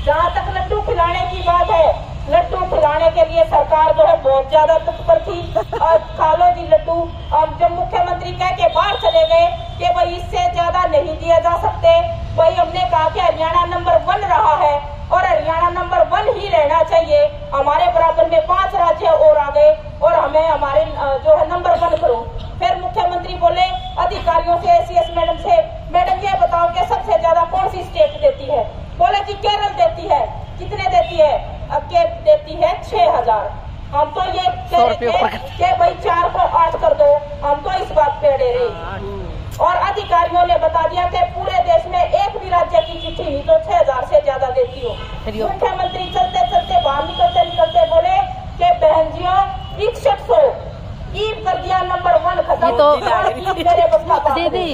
जहाँ तक लड्डू खिलाने की बात है, लड्डू खिलाने के लिए सरकार जो है बहुत ज्यादा तत्पर थी। खा लो जी लड्डू। अब जब मुख्यमंत्री कह के बाहर चले गए कि भाई इससे ज्यादा नहीं दिया जा सकते, भाई हमने कहा कि हरियाणा नंबर 1 रहा है और हरियाणा नंबर 1 ही रहना चाहिए। हमारे बराबर में 5 राज्य और आ गए और हमें हमारे जो है नंबर 1 करो। फिर मुख्यमंत्री बोले अधिकारियों से, एसीएस मैडम से, मैडम ये बताओ कि सबसे ज्यादा कौन सी स्टेट देती है? बोले जी केरल देती है। कितने देती है? के देती है 6000। हम तो ये कह रहे थे कि भाई 4 को 8 कर दो, हम तो इस बात पे अड़े रहे। और अधिकारियों ने बता दिया कि पूरे देश में एक भी राज्य की चिट्ठी नहीं तो 6000 से ज्यादा देती हो। मुख्यमंत्री चलते चलते बाहर निकलते बोले कि बहन जियों 6100 ईब कर दिया, नंबर 1 खत्म। तो दीदी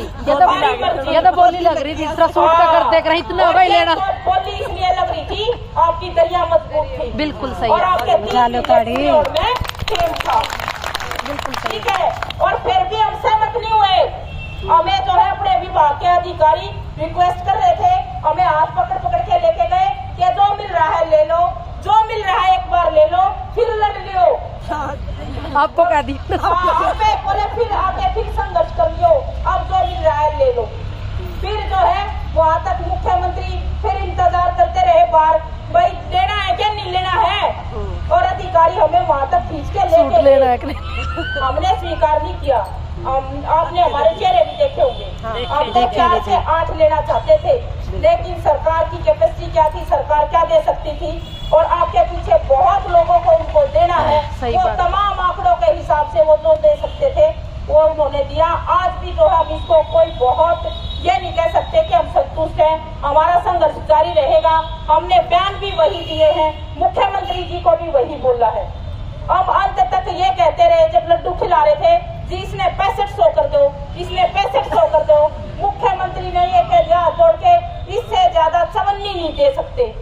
ये तो बोली लग रही थी, इतना सूट का कर देख रही, इतना भाई लेना बोली इसलिए लग रही थी आपकी दरिया मजबूत थी। बिल्कुल सही और आपके बिल्कुल सही। ठीक है। और फिर भी हम सहमत नहीं हुए। हमें जो है अपने विभाग के अधिकारी रिक्वेस्ट कर रहे थे, हमें हाथ पकड़ के लेके गए कि जो मिल रहा है ले लो, जो मिल रहा है एक बार ले लो, फिर लड़ लियो। आपको कह दी बोले फिर आके फिर संघर्ष कर लियो, अब जो मिल रहा है ले लो। फिर जो है वहाँ तक मुख्यमंत्री फिर इंतजार करते रहे बाहर, भाई लेना है क्या नहीं लेना है। और अधिकारी हमें वहाँ तक खींच के लेके गए, हमने स्वीकार नहीं किया। आपने हमारे चेहरे भी देखे होंगे। हम तो 4 से 8 लेना चाहते थे, लेकिन सरकार की कैपेसिटी क्या थी, सरकार क्या दे सकती थी, और आपके पीछे बहुत लोगों को उनको देना है। वो तमाम आंकड़ों के हिसाब से वो जो दे सकते थे वो उन्होंने दिया। आज भी जो है हम इसको कोई बहुत ये नहीं कह सकते कि हम संतुष्ट हैं, हमारा संघर्ष जारी रहेगा। हमने बयान भी वही दिए हैं, मुख्यमंत्री जी को भी वही बोला है। अब अंत तक ये कहते रहे जब लड्डू खिला रहे थे जी इसने 6500 कर दो, इसने 6500 कर दो। मुख्यमंत्री ने ये कह दिया जोड़ के इससे ज्यादा 54 नहीं दे सकते।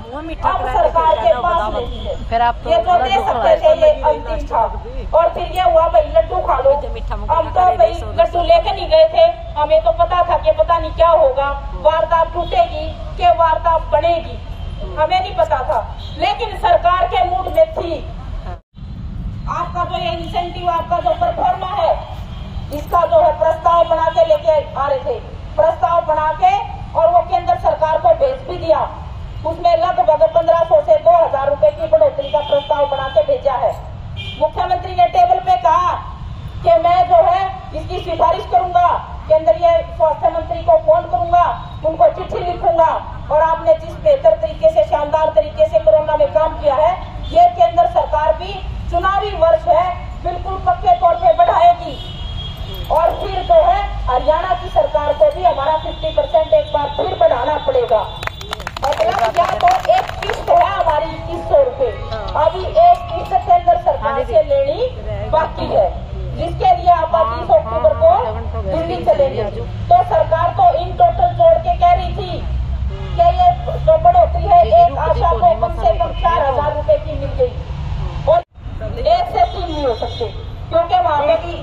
अब सरकार के पास नहीं है, फिर आप ये जो दे सकते थे ये अंतिम था। और फिर ये हुआ भाई लड्डू खा लो। हम तो भाई लड्डू लेके नहीं गए थे, हमें तो पता था कि पता नहीं क्या होगा, वारदात टूटेगी कि वारदात बनेगी, हमें नहीं पता था। लेकिन सरकार के मूड में थी। आपका जो ये इंसेंटिव, आपका जो परफॉर्मा है, इसका जो है प्रस्ताव बना के लेके आ रहे थे, प्रस्ताव बना के और वो केंद्र सरकार को भेज भी दिया। उसमें लगभग 1500 से 2000 रुपए की बढ़ोतरी का प्रस्ताव बना के भेजा है। मुख्यमंत्री ने टेबल पे कहा कि मैं जो है इसकी सिफारिश करूंगा, केंद्रीय स्वास्थ्य मंत्री को फोन करूंगा, उनको चिट्ठी लिखूंगा, और आपने जिस बेहतर तरीके से, शानदार तरीके से कोरोना में काम किया है, ये केंद्र सरकार भी चुनावी वर्ष है, बिल्कुल पक्के तौर पे बढ़ाएगी। और फिर जो है हरियाणा की सरकार को भी हमारा 50% एक बार फिर बढ़ाना पड़ेगा। मतलब या तो एक किस्त है हमारी 2100 रुपए, अभी एक किस्त केंद्र सरकार से लेनी बाकी है, जिसके लिए आप 30 अक्टूबर को दिल्ली चलेंगे। तो सरकार तो इन टोटल जोड़ के कह रही थी कि ये जो बढ़ोतरी है एक आशा को कम से कम 4000 रुपए की मिल गई, और 1 से 3 नहीं हो सकते, क्योंकि वहाँ पे भी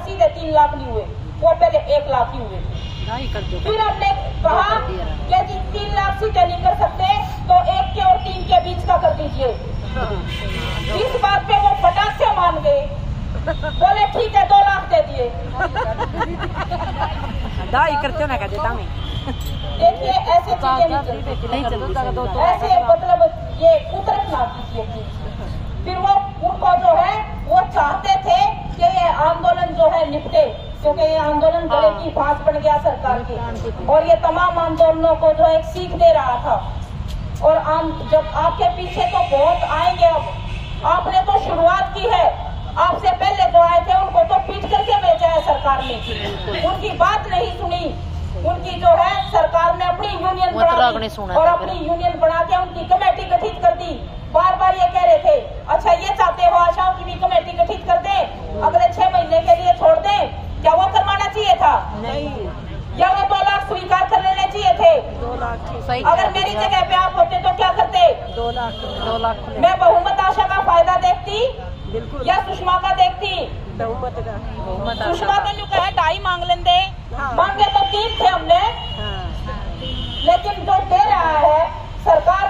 सीधे 3 लाख नहीं हुए, वो पहले 1 लाख ही हुए। फिर हमने कहा कि जी 3 लाख सीधे नहीं कर सकते, तो 1 के और 3 के बीच का कर दीजिए। इस बात पे वो फटाक से मान गए, बोले ठीक है 2 लाख दे दिए। देखिए ऐसे चीजें नहीं चलती, ऐसे मतलब ये कुदरत ना कीजिए। फिर वो उनको जो है वो चाहते थे कि ये आंदोलन जो है निपटे, क्योंकि ये आंदोलन गले की फांस बन गया सरकार की, और ये तमाम आंदोलनों को जो एक सीख दे रहा था। और जब आपके पीछे तो बहुत आएंगे, अब आपने तो शुरुआत की है, आपसे पहले जो आए थे उनको तो पीट करके भेजा है सरकार ने, उनकी बात नहीं सुनी। उनकी जो है सरकार ने अपनी यूनियन बना दी, और अपनी यूनियन बना के उनकी कमेटी गठित कर दी। बार बार ये कह रहे थे अच्छा ये चाहते हो आशाओं की भी कमेटी गठित कर दे, अगले 6 महीने के लिए छोड़ दें, क्या वो करवाना चाहिए था? नहीं। या वो 2 लाख स्वीकार कर लेने चाहिए थे? 2 लाख। अगर मेरी जगह पे आप होते तो क्या करते? 2 लाख। मैं बहुमत आशा का फायदा देखती या सुषमा का देखती? सुषमा को जो कहा 2.5 मांग लेंगे, मांगे तो 3 थे हमने, लेकिन जो दे रहा है सरकार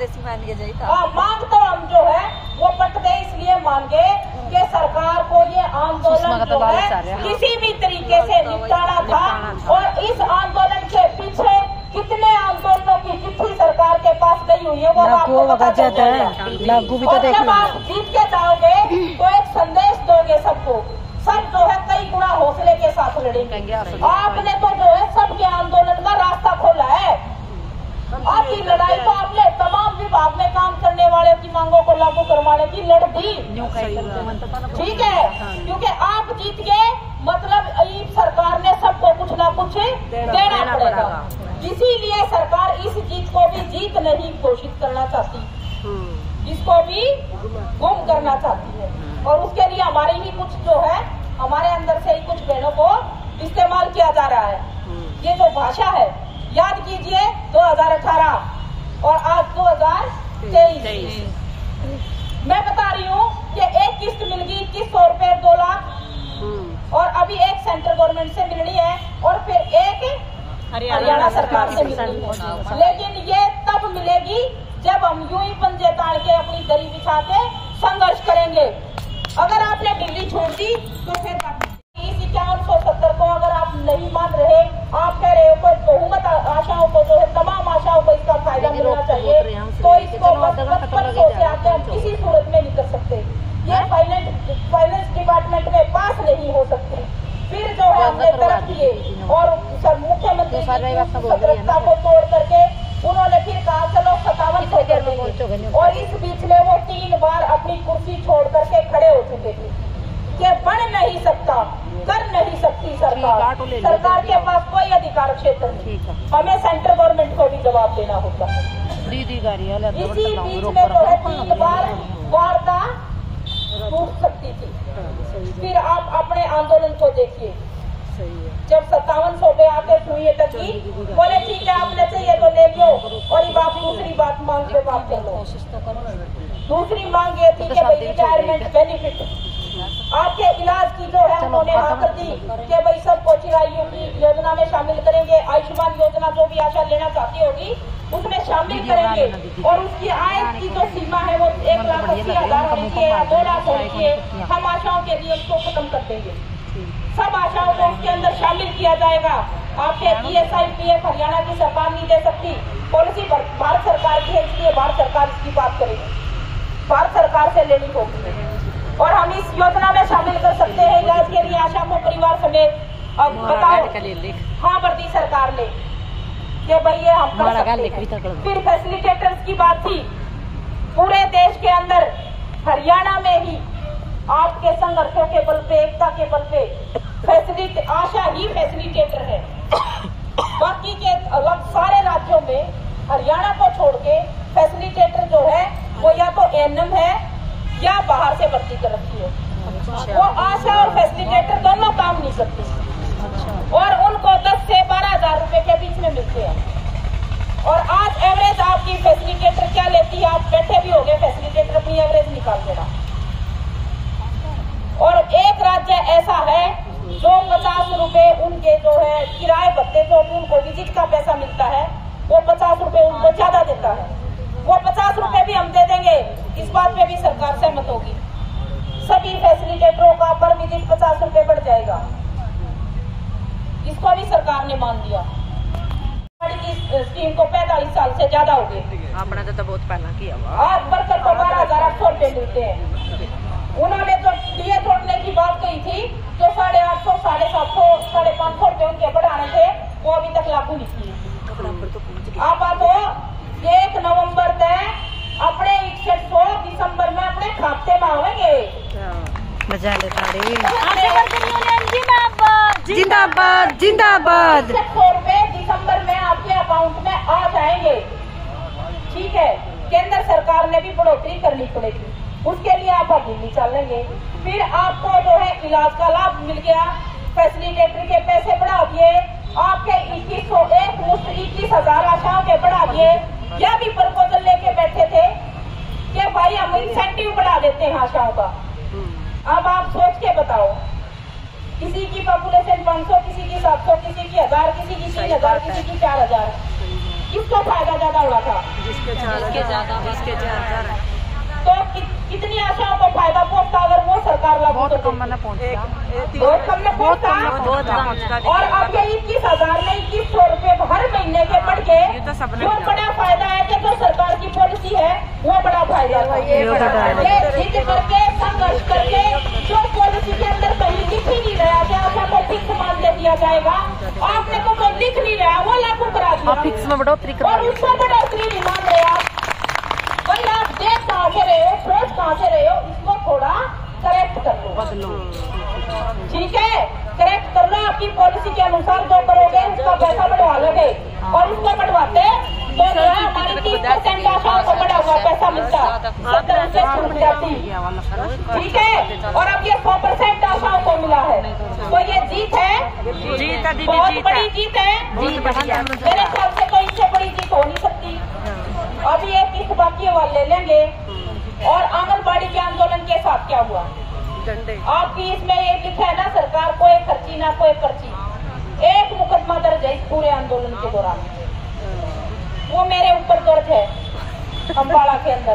परदेसी मान के जाई था। हाँ, मांग तो हम जो है वो पट गए, इसलिए मान गए कि सरकार को ये आंदोलन जो है किसी भी तरीके से निपटाना था। और इस आंदोलन के पीछे कितने आंदोलनों की चिट्ठी सरकार के पास गई हुई है वो आपको पता चल जाएगा। और जब आप जीत के जाओगे तो एक संदेश दोगे सबको, सब जो है कई गुना हौसले के साथ लड़ेंगे। आपने तो जो है सबके आंदोलन का रास्ता खोला है। आपकी लड़ाई तो आपने तमाम विभाग में काम करने वाले की मांगों को लागू करवाने की लड़ दी, ठीक है, क्योंकि आप जीत गए मतलब सरकार ने सबको कुछ ना कुछ देना पड़ेगा। इसीलिए सरकार इस जीत को भी जीत नहीं घोषित करना चाहती, इसको भी गुम करना चाहती है। और उसके लिए हमारी ही कुछ जो है हमारे अंदर से ही कुछ बहनों को इस्तेमाल किया जा रहा है। ये जो भाषा है, याद कीजिए 2018 और आज 2023, मैं बता रही हूँ कि एक किस्त मिल गई 2100 रुपए 2 लाख, और अभी एक सेंट्रल गवर्नमेंट से मिलनी है और फिर एक हरियाणा सरकार से मिलनी है। लेकिन ये तब मिलेगी जब हम यूं ही पंजे ताड़ के अपनी दरी बिछा के संघर्ष करेंगे। अगर आपने दिल्ली छोड़ दी तो फिर इस 5170 को अगर आप नहीं मान रहे, आप कह रहे हो कोई बहुमत आशाओं को जो है तमाम आशाओं को इसका फायदा मिलना चाहिए, तो इसको 5500 से आगे हम किसी सूरत में नहीं कर सकते। ये फाइनेंस डिपार्टमेंट में पास नहीं हो सकती। फिर जो है हमने तरफ किए और मुख्यमंत्री की सतर्कता को तोड़ करके उन्होंने फिर कहा चलो 5700 कर देंगे, और इस बीच में वो 3 बार अपनी कुर्सी छोड़ करके खड़े हो चुके थे कि बढ़ नहीं सकता, कर नहीं सकती सरकार के पास कोई अधिकार क्षेत्र नहीं। हमें सेंट्रल गवर्नमेंट को भी जवाब देना होगा। इसी बीच में जो है 3 बार वार्ता टूट सकती थी। फिर आप अपने आंदोलन को देखिए, जब 5700 पे आके सुई अटकी, बोले ठीक है आपने चाहिए तो ले लो, और ये बात दूसरी बात मांग पे बात कर लो। दूसरी मांग ये थी कि भाई रिटायरमेंट बेनिफिट आपके इलाज की जो है उन्होंने हाँ कर दी कि भाई सबको चिराइयों की योजना में शामिल करेंगे। आयुष्मान योजना जो भी आशा लेना चाहती होगी उसमें शामिल करेंगे, और उसकी आय की जो सीमा है वो 1,80,000 होनी चाहिए, 2 लाख होनी चाहिए। हम आशाओं के लिए उसको खत्म कर देंगे, सब आशाओं को उसके अंदर शामिल किया जाएगा। आपके ESI PF हरियाणा की सरकार नहीं दे सकती, पॉलिसी भारत सरकार की है, इसलिए भारत सरकार इसकी बात करेगी, भारत सरकार से लेनी होगी। और हम इस योजना में शामिल कर सकते हैं इलाज के लिए आशा को परिवार समेत। अब बताओ हाँ वर्दी सरकार ने कि भाई ये हम कर सकते हैं। फिर फैसिलिटेटर्स की बात थी, पूरे देश के अंदर हरियाणा में ही आपके संघर्षों के बल पे, एकता के बल पे आशा ही फैसिलिटेटर है। बाकी के अलग सारे राज्यों में हरियाणा को छोड़ के फैसिलिटेटर जो है वो या तो ANM है या बाहर से भर्ती कर रखी है। वो आशा और फैसिलिटेटर दोनों काम नहीं करते, और उनको 10 से 12,000 रुपए के बीच में मिलते हैं। और आज एवरेज आपकी फैसिलिटेटर क्या लेती है, आप बैठे भी होंगे, फैसिलिटेटर अपनी एवरेज निकाल देना। और एक राज्य ऐसा है जो 50 रुपए उनके जो है किराए भत्ते जो भी उनको विजिट का पैसा मिलता है वो 50 रुपए उनको ज्यादा देता है। वो 50 रुपए भी हम दे देंगे, इस बात पे भी सरकार सहमत होगी। सभी फैसिलिटेटरों का पर विजिट 50 रुपए बढ़ जाएगा, इसको भी सरकार ने मान दिया। स्कीम को 45 साल से ज्यादा हो गए, आपने तो बहुत पहला किया आज वर्कर को 12,800 रुपए मिलते हैं। उन्होंने जो DA जोड़ने की बात कही थी, जो 850, 750, 550 रुपए उनके बढ़ाने थे, वो अभी तक लागू नहीं किए। आप 1 नवंबर तक अपने 6100 दिसंबर में अपने खाते में आवेंगे। मजा लेता जिंदाबाद जिंदाबाद। 6100 रुपए दिसंबर में आपके अकाउंट में आ जाएंगे, ठीक है। केंद्र सरकार ने भी बढ़ोतरी करनी पड़ेगी, उसके लिए आप दिल्ली चलेंगे। फिर आपको जो है इलाज का लाभ मिल गया, फैसिलिटेटर के पैसे बढ़ा दिए, आपके 21,000 आशाओं के बढ़ा दिए। यह भी प्रपोजल लेके बैठे थे कि भाई हम इंसेंटिव बढ़ा देते हैं आशाओं का। अब आप सोच के बताओ, किसी की पॉपुलेशन 500, किसी की 700, किसी की 1000, किसी की 3000, किसी की 4000। किसको फायदा ज्यादा हुआ था? जिसके ज्यादा तो कितनी आशाओं को फायदा पहुंचता अगर वो सरकार लागू बहुत तो कम में पहुंचा, बहुत कम में पहुंचता। और अब ये 21,000 में 2100 रुपए हर महीने के बढ़ के जो बड़ा फायदा है कि जो सरकार की पॉलिसी है वो बड़ा फायदा था। ये जिद करके संघर्ष करके जो पॉलिसी के अंदर कहीं लिख ही नहीं रहा कि आपको फिक्स मान दे दिया जाएगा, आपने तो कोई लिख नहीं रहा वो लागू करा दिया फिक्स में बढ़ोतरी और उसमें बढ़ोतरी नहीं मान रहे आप। भाई आप देख कहाँ से रहे हो, सोच कहाँ से रहे हो, इसको थोड़ा करेक्ट कर लो, बदलो। ठीक है, करेक्ट कर लो। आपकी पॉलिसी के अनुसार जो करोगे उसका पैसा बढ़वा लोगे और उसको बढ़वाते तो जो है हमारी 30% आशाओं को बढ़ा हुआ पैसा मिलता, 70 से छूट जाती, ठीक है। और अब ये 100% आशाओं को मिला है, तो ये जीत है, बहुत बड़ी जीत है। मेरे ख्याल से कोई इससे बड़ी जीत हो नहीं सकती। अभी एक किस्त बाकी वाले ले लेंगे। और आंगनबाड़ी के आंदोलन के साथ क्या हुआ? आपकी इसमें ये लिखा है ना, सरकार कोई खर्ची ना कोई पर्ची। एक मुकदमा दर्ज है इस पूरे आंदोलन के दौरान, वो मेरे ऊपर दर्ज है अम्बाड़ा के अंदर।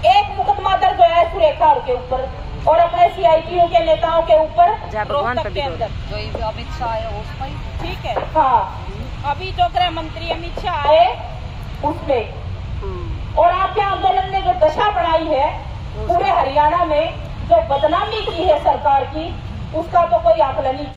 एक मुकदमा दर्ज है सुरेखा के ऊपर और अपने CITU के नेताओं के ऊपर रोहतक के अंदर, अमित शाह है उसमें, ठीक है। हाँ, अभी जो गृह मंत्री अमित शाह है उसमें। और आपके आंदोलन ने जो दशा बनाई है पूरे हरियाणा में, जो बदनामी की है सरकार की, उसका तो कोई आकलन नहीं।